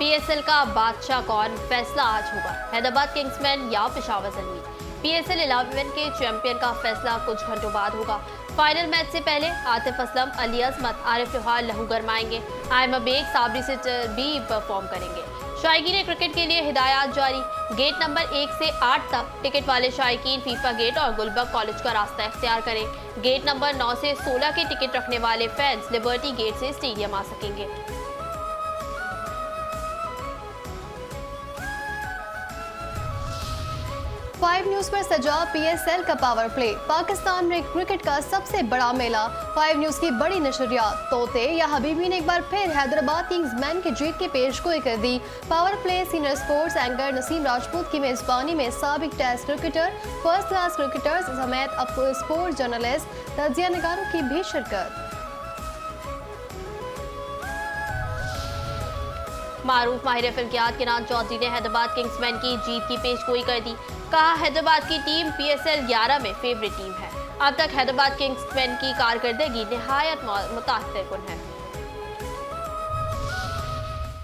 PSL का बादशाह कौन, फैसला आज होगा। हैदराबाद किंग्समैन या पेशावर ज़ल्मी। पीएसएल 11 के चैंपियन का फैसला कुछ घंटों बाद होगा। फाइनल मैच से पहले आतिफ असलम, अली अजमत, आरिफ लोहार लहू गरमाएंगे। आयमा बेग, साबरी सिस्टर भी परफॉर्म करेंगे। शायकीन क्रिकेट के लिए हिदायत जारी। गेट नंबर 1 से 8 तक टिकट वाले शायकीन फीफा गेट और गुलबर्ग कॉलेज का रास्ता इख्तियार करें। गेट नंबर 9 से 16 के टिकट रखने वाले फैंस लिबर्टी गेट से स्टेडियम आ सकेंगे। फाइव न्यूज पर सजा पीएसएल का पावर प्ले। पाकिस्तान में क्रिकेट का सबसे बड़ा मेला। फाइव न्यूज की बड़ी नशरियात तोते या हबीबी ने एक बार फिर हैदराबाद किंग्समैन की जीत की पेशगोई कर दी। Power play senior sports anchor Naseem Rajput की मेजबानी में साबिक test cricketer, first class cricketers समेत स्पोर्ट्स जर्नलिस्ट, तजिया निगारों की भी शिरकत। मारूफ माहिर फिल्कियात किनान चौधरी ने हैदराबाद किंग्समैन की जीत की पेशगोई कर दी। कहा, हैदराबाद की टीम पीएसएल 11 में फेवरेट टीम है। अब तक हैदराबाद किंग्समैन की कारकर्दगी निहायत मुतासिरकुन है।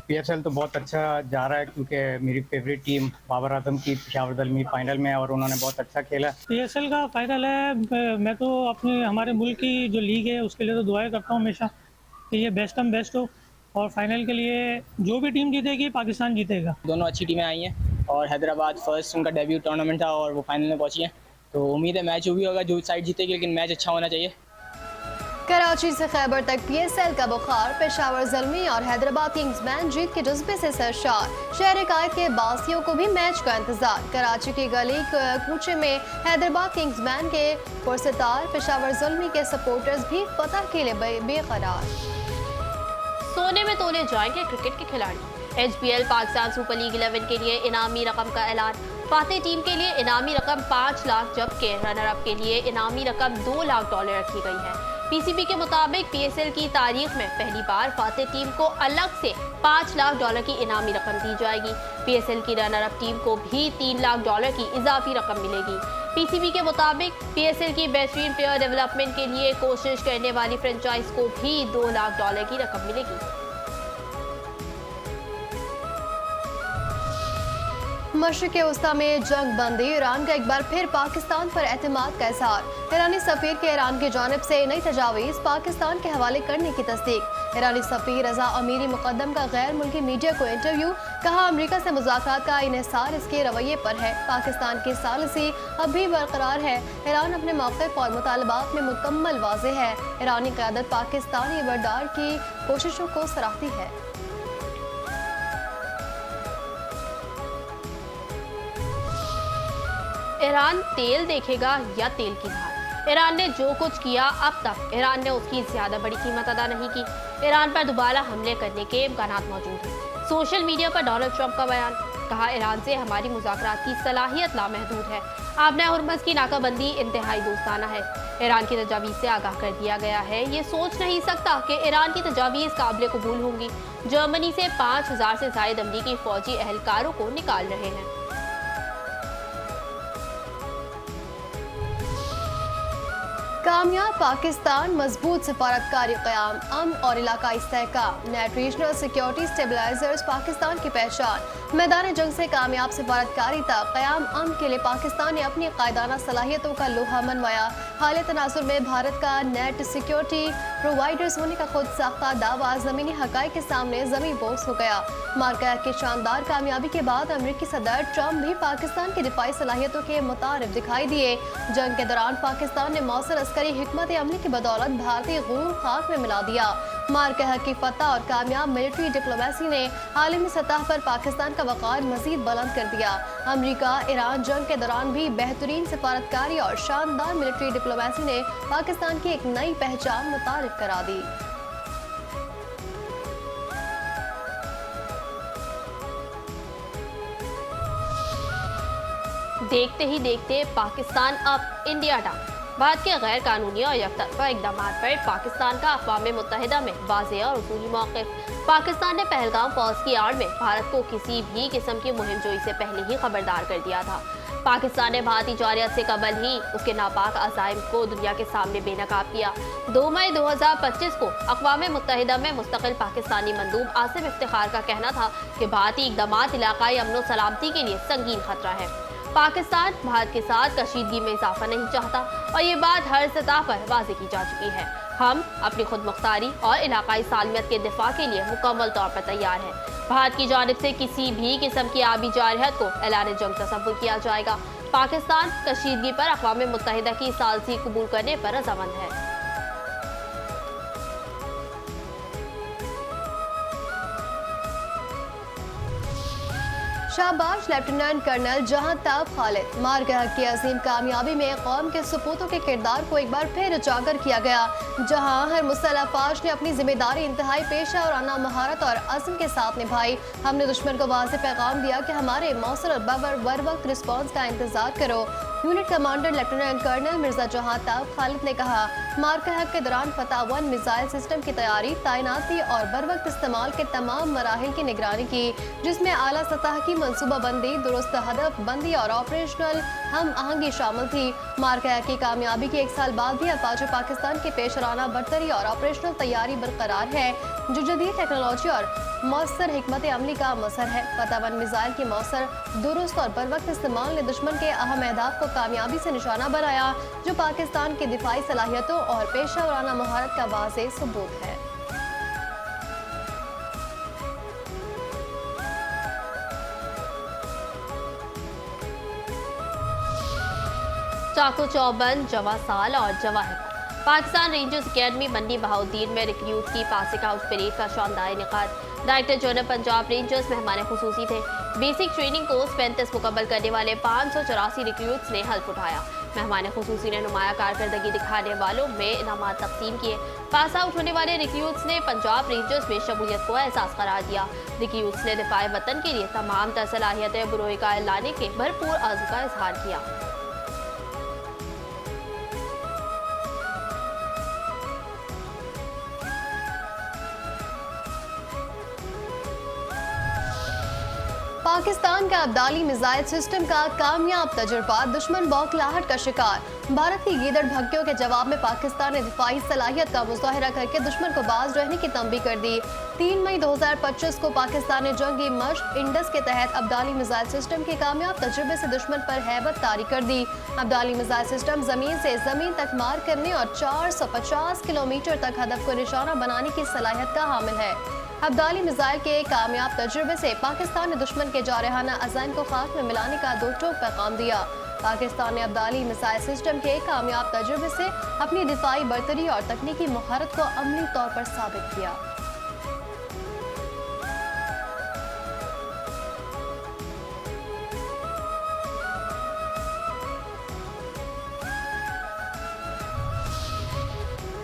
पीएसएल तो बहुत अच्छा जा रहा है क्योंकि मेरी फेवरेट टीम बाबर आजम की पेशावर ज़ल्मी फाइनल में है और उन्होंने बहुत अच्छा खेला। पीएसएल का फाइनल है। मैं तो अपने हमारे मुल्क की जो लीग है उसके लिए तो दुआएं करता हूँ हमेशा कि ये बेस्ट हो और फाइनल के लिए जो भी टीम जीतेगी पाकिस्तान जीतेगा। दोनों अच्छी टीमें आई हैं और हैदराबाद फर्स्ट उनका डेब्यू टूर्नामेंट था और वो फाइनल में पहुंची हैं, तो उम्मीद है मैच जो भी होगा जो साइड जीतेगी, लेकिन मैच अच्छा होना चाहिए। कराची से खैबर तक पीएसएल का बुखार। पेशावर ज़ल्मी और हैदराबाद किंग्समैन जीत के जज्बे से सरशार। शहर कायद के बासियों को भी मैच का इंतजार। कराची की गली कूचे में हैदराबाद किंग्समैन के पुरसितार, पेशावर ज़ल्मी के सपोर्टर्स भी फतह के लिए बेकरार। सोने में तोले जाएंगे क्रिकेट के खिलाड़ी। एचबीएल पाकिस्तान सुपर लीग 11 के लिए इनामी रकम का ऐलान। फातेह टीम के लिए इनामी रकम 5 लाख, जबकि रनर अप के लिए इनामी रकम $2 लाख रखी गई है। पीसीबी के मुताबिक पीएसएल की तारीख में पहली बार फातेह टीम को अलग से $5 लाख की इनामी रकम दी जाएगी। पीएसएल की रनर अप टीम को भी $3 लाख की इजाफी रकम मिलेगी। पीसीबी के मुताबिक पीएसएल की बेहतरीन प्लेयर डेवलपमेंट के लिए कोशिश करने वाली फ्रेंचाइज को भी $2 लाख की रकम मिलेगी। मशरिक़ वस्ता में जंग बंदी। ईरान का एक बार फिर पाकिस्तान पर एतमाद का इजहार। ईरानी सफीर के ईरान की जानिब से नई तजावीज़ पाकिस्तान के हवाले करने की तस्दीक। ईरानी सफीर रजा अमीरी मुकद्दम का गैर मुल्की मीडिया को इंटरव्यू। कहा, अमरीका से मुज़ाकरात का इन्हिसार इसके रवैये पर है। पाकिस्तान की सालिसी अब भी बरकरार है। ईरान अपने मौक़िफ़ और मुतालबात में मुकम्मल वाज़ेह है। ईरानी क़यादत पाकिस्तानी बरदार की कोशिशों को सराहती है। ईरान तेल देखेगा या तेल की धार। ईरान ने जो कुछ किया अब तक, ईरान ने उसकी ज्यादा बड़ी कीमत अदा नहीं की। ईरान पर दोबारा हमले करने के इम्कानात मौजूद हैं। सोशल मीडिया पर डोनाल्ड ट्रंप का बयान। कहा, ईरान से हमारी मुज़ाकरात की सलाहियत लामहदूद है। आबना हुर्मुज़ की नाकाबंदी इंतहाई दोस्ताना है। ईरान की तजावीज़ से आगाह कर दिया गया है। ये सोच नहीं सकता कि ईरान की तजावीज़ काबिल कबूल होंगी। जर्मनी से 5000 से ज़ायद अमरीकी फौजी एहलकारों को निकाल रहे हैं। कामयाब पाकिस्तान, मजबूत सिफारतकारी क़याम, अमन और इलाकाई इस्तेहकाम। Net regional security stabilisers Pakistan की पहचान। मैदान जंग से कामयाब सिफारतकारी तक क़याम अमन के लिए पाकिस्तान ने अपनी कायदाना सलाहियतों का लोहा मनवाया। हाल तनाजुर में भारत का नेट सिक्योरिटी प्रोवाइडर्स होने का खुद साख्ता दावा ज़मीनी हक़ाइक़ के सामने ज़मीन बोस हो गया। मार्का की शानदार कामयाबी के बाद अमेरिकी सदर ट्रंप भी पाकिस्तान की दिफाई सलाहियतों के मुतारिफ दिखाई दिए। जंग के दौरान पाकिस्तान ने मौसर अस्करी हिकमत अमली की बदौलत भारतीय गुरूर खाक में मिला दिया। मार्का की फतह और कामयाब मिलिट्री डिप्लोमेसी ने आलमी सतह पर पाकिस्तान का वक़ार मजीद बुलंद कर दिया। अमेरिका ईरान जंग के दौरान भी बेहतरीन सिफारतकारी और शानदार मिलिट्री डिप्लोमेसी ने पाकिस्तान की एक नई पहचान मुतारिफ करा दी। देखते ही देखते पाकिस्तान अब इंडिया डाउन। भारत के गैर कानूनी और यकतरफा इकदाम पर पाकिस्तान का अक़वाम मुत्तहिदा में वाज़ेह और उसूली मौक़िफ़। पाकिस्तान ने पहलगाम फौज की आड़ में भारत को किसी भी किस्म की मुहिम जोई से पहले ही खबरदार कर दिया था। पाकिस्तान ने भारतीय जौहरियत से कबल ही उसके नापाक अज़ाइम को दुनिया के सामने बेनकाब किया। 2 मई 2025 को अक़वाम मुत्तहिदा में मुस्तकिल पाकिस्तानी मंदूब आसिफ इफ्तिखार का कहना था कि भारतीय इक़दामात इलाक़ाई अमन सलामती के लिए संगीन खतरा है। पाकिस्तान भारत के साथ कशीदगी में इजाफा नहीं चाहता और ये बात हर सतह पर वाज़ेह की जा चुकी है। हम अपनी खुद मुख्तारी और इलाक़ाई सालमियत के दिफा के लिए मुकम्मल तौर पर तैयार हैं। भारत की जानिब से किसी भी किस्म की आबी जारहत को ऐलान जंग तस्वुर किया जाएगा। पाकिस्तान कशीदगी पर अक़वाम मुत्तहिदा की सालसी कबूल करने पर रज़ामंद है। शाबाश लेफ्टिनेंट कर्नल जहां ताब खालिद। मार के हक की अजीम कामयाबी में कौम के सपूतों के किरदार को एक बार फिर उजागर किया गया, जहां हर मुसल्लह फाश ने अपनी जिम्मेदारी इंतहाई पेशा और आना महारत और अज़्म के साथ निभाई। हमने दुश्मन को वाज़ेह पैगाम दिया कि हमारे मौसर और बर वक्त रिस्पॉन्स का इंतजार करो। Unit commander lieutenant colonel Mirza Jahantab Khalid ने कहा, मार के हक के दौरान फतह 1 मिसाइल सिस्टम की तैयारी, तैनाती और बर वक्त इस्तेमाल के तमाम मराहिल की निगरानी की, जिसमें आला सतह की मनसूबाबंदी, दुरुस्त हदफ बंदी और ऑपरेशनल हम आहंगी शामिल थी। मार्का की कामयाबी के 1 साल बाद भी अफवाज पाकिस्तान की पेशराना बरतरी और ऑपरेशनल तैयारी बरकरार है, जो जदीद टेक्नोलॉजी और मौसर हिकमत अमली का मसर है। फतह 1 मिसाइल की मौसर, दुरुस्त और बर वक्त इस्तेमाल ने दुश्मन के अहम अहदाफ को कामयाबी से निशाना बनाया, जो पाकिस्तान की दिफाई सलाहियतों और पेशा वराना महारत का वाज़ेह सबूत है। चाकू चौबंद, जवा साल और जवाहिर। पाकिस्तान रेंजर्स अकेडमी मंडी बहाउद्दीन में रिक्रूट की पासिंग आउट परेड का शानदार इनेकाद। डायरेक्टर जनरल पंजाब रेंजर्स मेहमान खुसूसी थे। बेसिक ट्रेनिंग कोर्स 35 मुकम्मल करने वाले 584 रिक्रूट्स ने हल्फ उठाया। मेहमान खुसूसी ने नुमाया कारकर्दगी दिखाने वालों में इनामात तकसीम किए। पास आउट होने वाले रिक्रूट्स ने पंजाब रेंजर्स में शमूलियत को एहसास करार दिया। रिक्रूट्स ने दिफाए वतन के लिए तमाम तर सलाहियतें बुरोई का लाने के भरपूर आज़ू का इजहार किया। पाकिस्तान का अब्दाली मिसाइल सिस्टम का कामयाब तजुर्बा, दुश्मन बौखलाहट का शिकार। भारत की गीदड़ भक्तियों के जवाब में पाकिस्तान ने दिफाई सलाहियत का मुजाहिरा करके दुश्मन को बाज रहने की तंबी कर दी। 3 मई 2025 को पाकिस्तान ने जंगी मश्क इंडस के तहत अब्दाली मिसाइल सिस्टम के कामयाब तजुर्बे से दुश्मन पर हैबत तारी कर दी। अब्दाली मिसाइल सिस्टम जमीन से जमीन तक मार करने और 450 किलोमीटर तक हदफ को निशाना बनाने की सलाहियत का हामिल है। अब्दाली मिसाइल के कामयाब तजुर्बे से पाकिस्तान ने दुश्मन के जारहाना अज़ाइम को खाक में मिलाने का दो टोक पैगाम दिया। पाकिस्तान ने अब्दाली मिसाइल सिस्टम के कामयाब तजुर्बे से अपनी दिफाई बरतरी और तकनीकी महारत को अमली तौर पर साबित किया।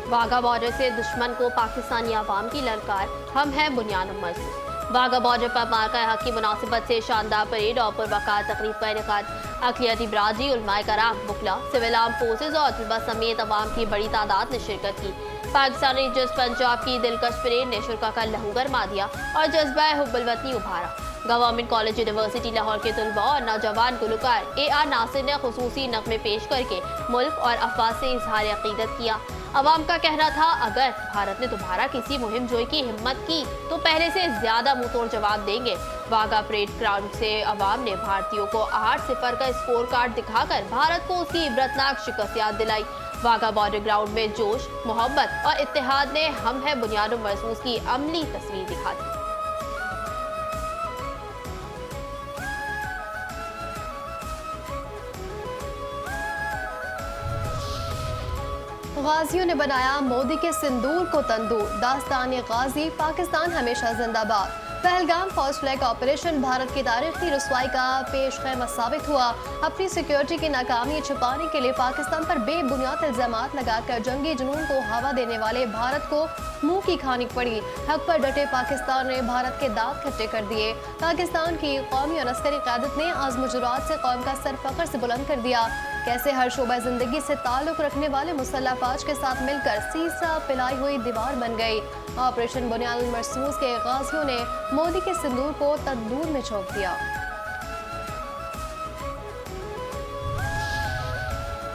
वाघा बॉर्डर से दुश्मन को पाकिस्तानी आवाम की ललकार, हम हैं बुनियाद मजबूत। वाघा बॉर्डर पर मार्का हक की मुनासिबत से शानदार परेड और पुरवकार तकरीब का इनेकाद। अक़लियती बरादरी, उलमाए कराम, बुकला, सिविल आर्म फोर्सेज और तलबा समेत अवाम की बड़ी तादाद ने शिरकत की। पाकिस्तान रेंजर्स पंजाब की दिलकश परेड ने शुरा का लहू गरमा दिया और जज्बा हुब्बुल वतनी उभारा। गवर्नमेंट कॉलेज यूनिवर्सिटी लाहौर के तलबा और नौजवान गुलकार AR नासिर ने खुसूसी नगमे पेश करके मुल्क और अफवाज से इजहार अकीदत किया। अवाम का कहना था, अगर भारत ने दोबारा किसी मुहिम जोई की हिम्मत की तो पहले से ज्यादा मुंह तोड़ जवाब देंगे। वाघा परेड ग्राउंड से अवाम ने भारतीयों को 8-0 का स्कोर कार्ड दिखाकर भारत को उसकी इबरतनाक शिकस्त याद दिलाई। वाघा बॉर्डर ग्राउंड में जोश, मोहब्बत और इत्तेहाद ने हम है बुनियाद महसूस की अमली तस्वीर दिखा दी। गाजियों ने बनाया मोदी के सिंदूर को तंदूर, दास्तान गाजी, पाकिस्तान हमेशा जिंदाबाद। Pahalgam first flag operation Bharat की तारीखी रुसवाई का पेश खैमा साबित हुआ। अपनी सिक्योरिटी की नाकामी छुपाने के लिए पाकिस्तान पर बेबुनियाद इल्जामात लगाकर जंगी जुनून को हवा देने वाले भारत को मुंह की खानी पड़ी। हक पर डटे पाकिस्तान ने भारत के दांत खट्टे कर दिए। पाकिस्तान की कौमी और अस्करी क़यादत ने आज़म जुरात से कौम का सर फख्र से बुलंद कर दिया। कैसे हर शोबा जिंदगी से ताल्लुक रखने वाले मुसल्लह फौज के साथ मिलकर सीसा पिलाई हुई दीवार बन गई। ऑपरेशन बुनियाद महसूस के गाजियों ने मोदी के सिंदूर को तंदूर में झोंक दिया।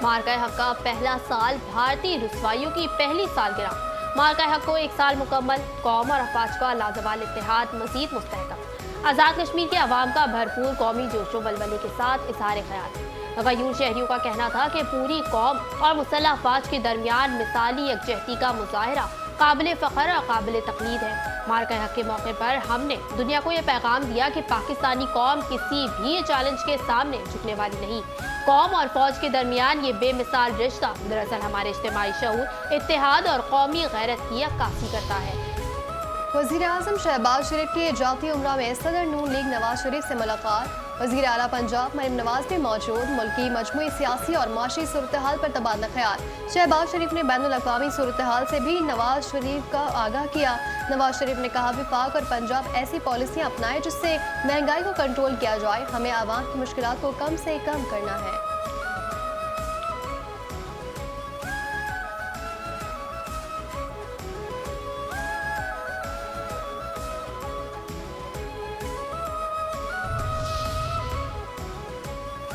मार्का हक का पहला साल भारतीय रुसवाइयों की पहली सालगिरह। मार्का हक को 1 साल मुकम्मल, कौम और अफवाज का लाजवाल इत्तेहाद मजीद मुस्तहकम। आज़ाद कश्मीर के अवाम का भरपूर कौमी जोशो बलबले के साथ इज़हार ख्याल। गयूर शहरियों का कहना था कि पूरी कौम और मुसल्लह अफवाज के दरमियान मिसाली यकजहती का मुजाहरा काबिल फ़ख्र और काबिल तक़लीद है। मार्का हक के मौके पर हमने दुनिया को यह पैगाम दिया कि पाकिस्तानी कौम किसी भी चैलेंज के सामने झुकने वाली नहीं। कौम और फौज के दरमियान ये बेमिसाल रिश्ता दरअसल हमारे इज्तिमाई शऊर, इत्तेहाद और कौमी गैरत की अक्कासी करता है। वज़ीर-ए-आज़म शहबाज शरीफ की जाती उम्रा में सदर नून लीग नवाज शरीफ से मुलाकात। वज़ीर आला पंजाब मरीम नवाज भी मौजूद। मुल्की मजमूई सियासी और माशी सूरत हाल पर तबादला ख्याल। शहबाज शरीफ ने बैनुल अक़वामी सूरत हाल से भी नवाज शरीफ का आगाह किया। नवाज शरीफ ने कहा विफाक और पंजाब ऐसी पॉलिसियाँ अपनाए जिससे महंगाई को कंट्रोल किया जाए। हमें आवाम की मुश्किलात को कम से कम करना है।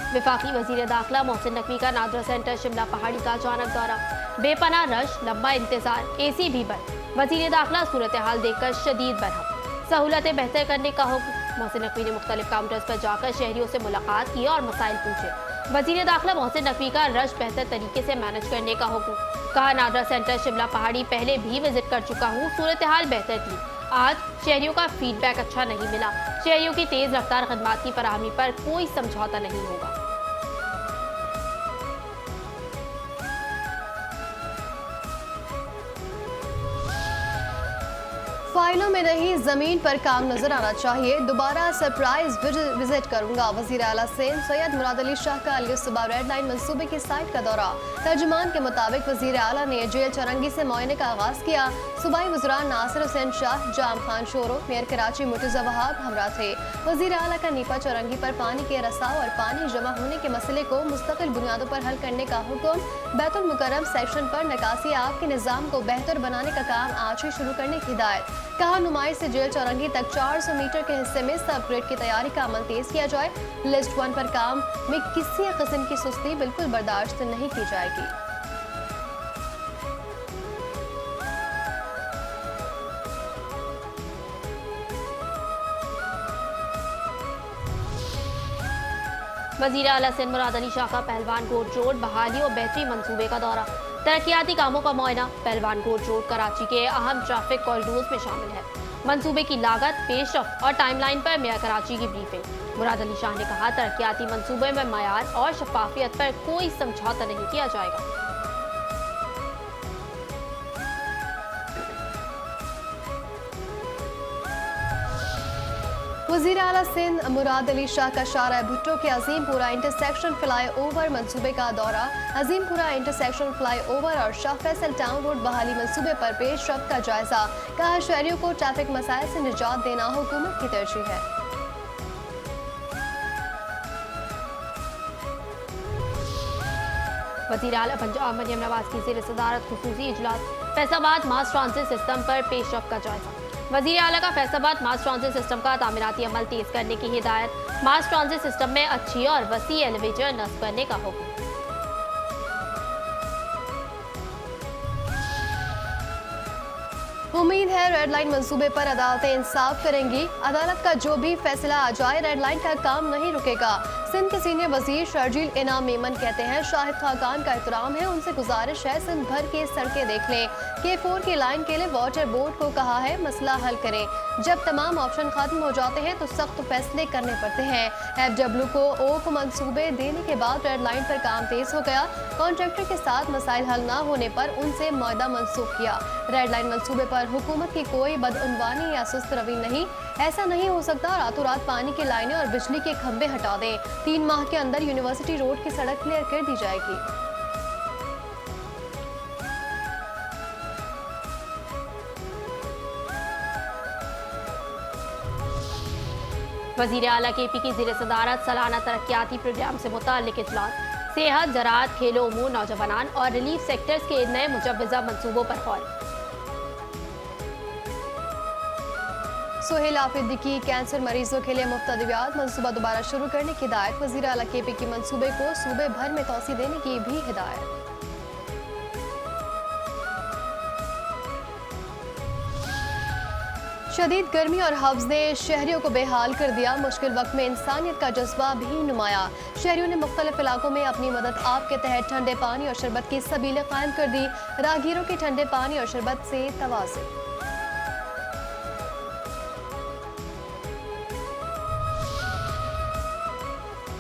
वफाकी वज़ीर दाखिला मोहसिन नकवी का नादरा सेंटर शिमला पहाड़ी का अचानक दौरा। बेपनाह रश, लंबा इंतजार, AC भी बंद। वज़ीर दाखिला सूरत हाल देखकर शदीद बरहम। सहूलतें बेहतर करने का हुक्म। मोहसिन नकवी ने मुख्तलिफ काउंटर्स पर जाकर शहरियों से मुलाकात की और मसाइल पूछे। वज़ीर दाखिला मोहसिन नकवी का रश बेहतर तरीके से मैनेज करने का हुक्म। कहा नादरा सेंटर शिमला पहाड़ी पहले भी विजिट कर चुका हूँ, सूरत हाल बेहतर थी। आज शहरियों का फीडबैक अच्छा नहीं मिला। शहरियों की तेज रफ्तार खदमात की फराहमी पर कोई समझौता नहीं होगा। फाइलों में नहीं जमीन पर काम नजर आना चाहिए। दोबारा सरप्राइज विजिट करूंगा। वज़ीर आला सिंध सैयद मुराद अली शाह का अल-सुबा रेड लाइन मंसूबे की साइट का दौरा। तर्जुमान के मुताबिक वज़ीर आला ने जेल चरंगी से मुआयने का आगाज किया। सूबाई वज़रान नासिर हुसैन शाह, जाम खान शोरो, मेयर कराची मुर्तज़ा वहाब हमरा थे। वज़ीर आला का नीपा चरंगी पर पानी के रसाव और पानी जमा होने के मसले को मुस्तकिल बुनियादों पर हल करने का हुक्म। बैतुल मुकर्रम सेक्शन पर निकासी आब के निज़ाम को बेहतर बनाने का काम आज ही शुरू करने की हिदायत। कहा नुमाइश से जेल चौरंगी तक 400 मीटर के हिस्से में सब ग्रेड की तैयारी का अमल तेज किया जाए। लिस्ट 1 पर काम में किसी किस्म की सुस्ती बिल्कुल बर्दाश्त नहीं की जाएगी। वज़ीर आला सिंध मुराद अली शाह का पहलवान कोट रोड बहाली और बेहतरी मंसूबे का दौरा। तरक्याती कामों का मुआयना। पहलवान कोट रोड कराची के अहम ट्रैफिक कॉरिडोर्स में शामिल है। मंसूबे की लागत, पेशरफ्त और टाइमलाइन पर मेयर कराची की ब्रीफिंग। मुराद अली शाह ने कहा तरक्याती मंसूबे में मयार और शफाफियत पर कोई समझौता नहीं किया जाएगा। वज़ीर आला सिंध मुराद अली शाह का शारा भुट्टो के अजीमपुरा इंटरसेक्शन फ्लाई ओवर मंसूबे का दौरा। अजीमपुरा इंटरसेक्शन फ्लाई ओवर और शाह फैसल टाउन रोड बहाली मंसूबे पर पेशरफ्त का जायजा। कहा शहरियों को ट्रैफिक मसाइल से निजात देना हुकूमत की तरजीह है। वज़ीर आला पंजाब मरीम नवाज की ज़ेर सदारत खुसूसी इजलास। फैसलाबाद मास ट्रांजिट सिस्टम पर पेशरफ्त का जायजा। वज़ीर आला का फैसलाबाद मास ट्रांजिट सिस्टम का तामीराती अमल तेज करने की हिदायत। मास ट्रांजिट सिस्टम में अच्छी और वसी एलिवेटर नस्ब करने का हुक्म। उम्मीद है रेड लाइन मंसूबे पर अदालतें इंसाफ करेंगी। अदालत का जो भी फैसला आ जाए रेड लाइन का काम नहीं रुकेगा। सिंध के सीनियर वजीर शर्जील इनाम मेमन कहते हैं शाहिद खाकान का एहतराम है, उनसे गुजारिश है सिंध भर की सड़कें देख लें। K4 की लाइन के लिए वाटर बोर्ड को कहा है मसला हल करें। जब तमाम ऑप्शन खत्म हो जाते हैं तो सख्त फैसले करने पड़ते हैं। FW को O को मंसूबे देने के बाद रेड लाइन पर काम तेज हो गया। कॉन्ट्रैक्टर के साथ मसाइल हल न होने पर उनसे मुआहदा मंसूख किया। रेड लाइन मंसूबे पर हुकूमत की कोई बदउनवानी या सुस्त रवि नहीं। ऐसा नहीं हो सकता रातों रात पानी की लाइनें और बिजली के खंभे हटा दें। 3 माह के अंदर यूनिवर्सिटी रोड की सड़क क्लियर कर दी जाएगी। वज़ीर आला KP की ज़ेर सदारत सालाना तरक्याती प्रोग्राम से मुताल्लिक़ इजलास। सेहत, ज़राअत, खेलो उमूर, नौजवानान और रिलीफ सेक्टर्स के नए मुजव्वज़ा मंसूबों पर गौर। सुहेल आफिदी कैंसर मरीजों के लिए मुफ्त अद्वियात मनसूबा दोबारा शुरू करने की हिदायत। वज़ीर आला KP की मनसूबे को सूबे भर में तोसी देने की भी हिदायत। शदीद गर्मी और हफ्ज़ ने शहरियों को बेहाल कर दिया। मुश्किल वक्त में इंसानियत का जज्बा भी नुमाया। शहरियों ने मुख्तलिफ इलाकों में अपनी मदद आप के तहत ठंडे पानी और शरबत की सबीलें कायम कर दी। राहगीरों की ठंडे पानी और शरबत से तवाज़ुन।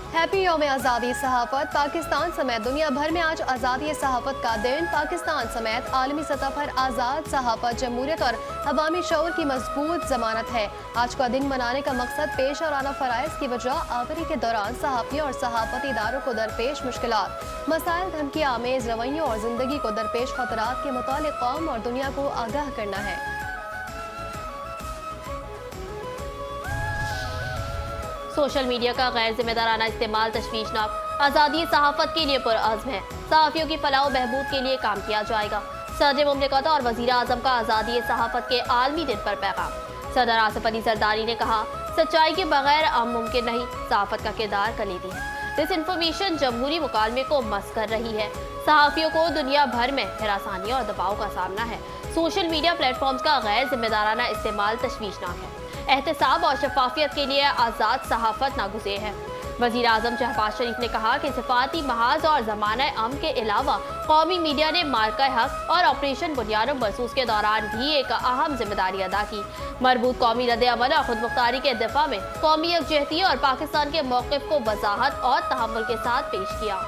हैप्पी यौम आज़ादी सहाफ़त। पाकिस्तान समेत दुनिया भर में आज आज़ादी सहाफ़त का दिन। पाकिस्तान समेत आलमी सतह पर आज़ाद सहाफ़त, जमहूरियत और अवामी शऊर की मजबूत जमानत है। आज का दिन मनाने का मकसद पेश और आना फ़राइज़ की वजह आवरी के दौरान सहाफ़ियों और सहाफ़ती इदारों को दरपेश मुश्किलात, मसाइल, धमकी आमेज़ रवैयों और ज़िंदगी को दरपेश ख़तरात के मुतालिक कौम और दुनिया को आगाह करना है। सोशल मीडिया का गैर जिम्मेदाराना इस्तेमाल तशवीशनाक, आज़ादी सहाफ़त के लिए पुरअज़्म है। सहाफ़ियों की फलाह बहबूद के लिए काम किया जाएगा। सदर मुमलिकत और वज़ीर आज़म का आज़ादी सहाफ़त के आलमी दिन पर पैगाम। सदर आसिफ अली जरदारी ने कहा, सच्चाई के बगैर अमन मुमकिन नहीं। सहाफ़त का किरदार कलीदी है। डिसइंफॉर्मेशन जमहूरी मुकालमे को मस कर रही है। सहाफ़ियों को दुनिया भर में हिरासानी और दबाव का सामना है। सोशल मीडिया प्लेटफॉर्म्स का गैर जिम्मेदाराना इस्तेमाल तशवीशनाक है। एहतसाब और शफाफियत के लिए आज़ाद सहाफ़त नागुज़ेर है। वज़ीर आज़म शहबाज शरीफ ने कहा कि सिफाती महाज और ज़माना अमन के अलावा कौमी मीडिया ने मार्का हक और ऑपरेशन बुनियाद बरसूस के दौरान भी एक अहम जिम्मेदारी अदा की। मरबूत कौमी रद्द-ए-अमल और खुद मुख्तारी के दिफा में कौमी यकजहती और पाकिस्तान के मौक़िफ़ को वज़ाहत और तहम्मुल के साथ पेश किया।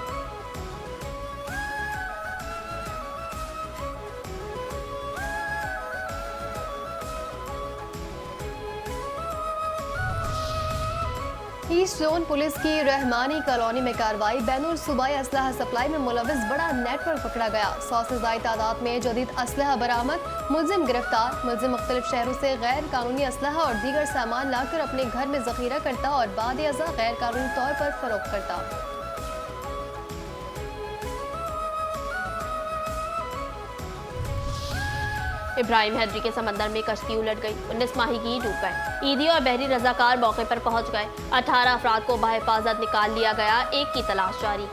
ईस्ट जोन पुलिस की रहमानी कॉलोनी में कार्रवाई। बैनुल सूबाई असलहा सप्लाई में मुलविस बड़ा नेटवर्क पकड़ा गया। 100 से ज़ायद तादाद में जदीद असलहा बरामद। मुलजिम गिरफ्तार। मुलजिम मुख्तलिफ शहरों से गैर कानूनी असलहा और दीगर सामान लाकर अपने घर में जखीरा करता और बाद अज़ा गैर कानूनी तौर पर फरोख्त करता। इब्राहिम हैदरी के समंदर में कश्ती उलट गई। 19 माहीगीर डूब गए। ईदी और बहरी रजाकार मौके पर पहुंच गए। 18 अफराद को बाहिफाजत निकाल लिया गया। एक की तलाश जारी।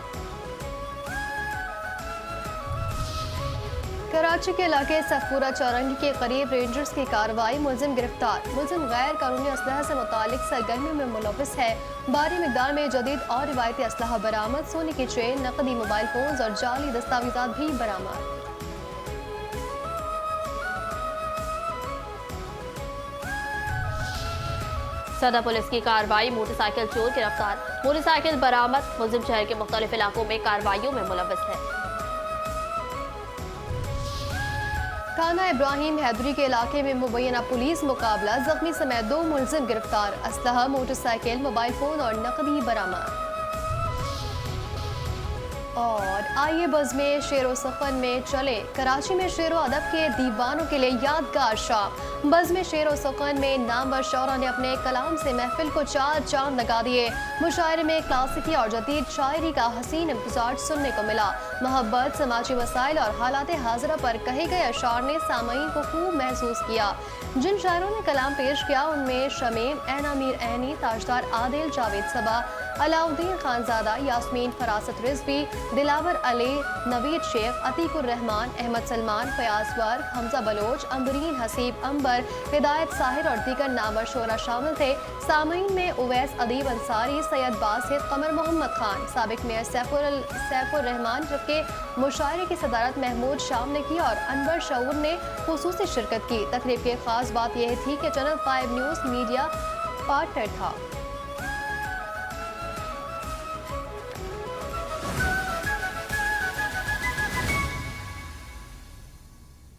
कराची के इलाके सफपुरा चौरंगी के करीब रेंजर्स की कार्रवाई। मुलजिम गिरफ्तार। मुलजिम गैर कानूनी असलहा से मुतालिक सरगर्मियों में मुलविस है। भारी मिकदार में जदीद और रिवायती असलहा बरामद। सोने की चेन, नकदी, मोबाइल फोन और जाली दस्तावेजात भी बरामद। सदर पुलिस की कार्रवाई। मोटरसाइकिल चोर गिरफ्तार। मोटरसाइकिल बरामद। मुलजिम शहर के मुख्तलिफ इलाकों में कार्रवाइयों में मुलविस है। थाना इब्राहिम हैदरी के इलाके में मुबैना पुलिस मुकाबला। जख्मी समेत 2 मुलजिम गिरफ्तार। असलहा, मोटरसाइकिल, मोबाइल फोन और नकदी बरामद। और आइए बज़्म शेर व सफ़न में चले। कराची में शेर व अदब के दीवानों के लिए यादगार शाम। बज़्म शेर व सफ़न में नामवर शौरा ने अपने कलाम से महफिल को 4 चांद लगा दिए। मुशायरे में क्लासिकी और जदीद शायरी का हसीन इम्तिज़ाज सुनने को मिला। मोहब्बत, समाजी मसाइल और हालात हाज़िरा पर कहे गए अशार ने सामईन को खूब महसूस किया। जिन शायरों ने कलाम पेश किया उनमें शमीम, ऐना मीर ऐनी, ताजदार आदिल, जावेद सबा, अलाउद्दीन खानजादा, यास्मीन फरासत रिजवी, दिलावर अली, नवीद शेख, अतीकुर रहमान, अहमद सलमान, फयाज वर्क, हमजा बलोच, अम्बरीन हसीब अंबर, हिदायत साहिर और दीगर नामवर शोरा शामिल थे। सामईन में उवैस अदीब अंसारी, सैयद बासित, कमर मोहम्मद खान, साबिक मेयर सैफुर रहमान, जबकि मुशायरे की सदारत महमूद शाम ने की और अनवर शऊर ने खुसूसी शिरकत की। तकरीब की खास बात यह थी कि चैनल 5 न्यूज़ मीडिया पार्टनर था।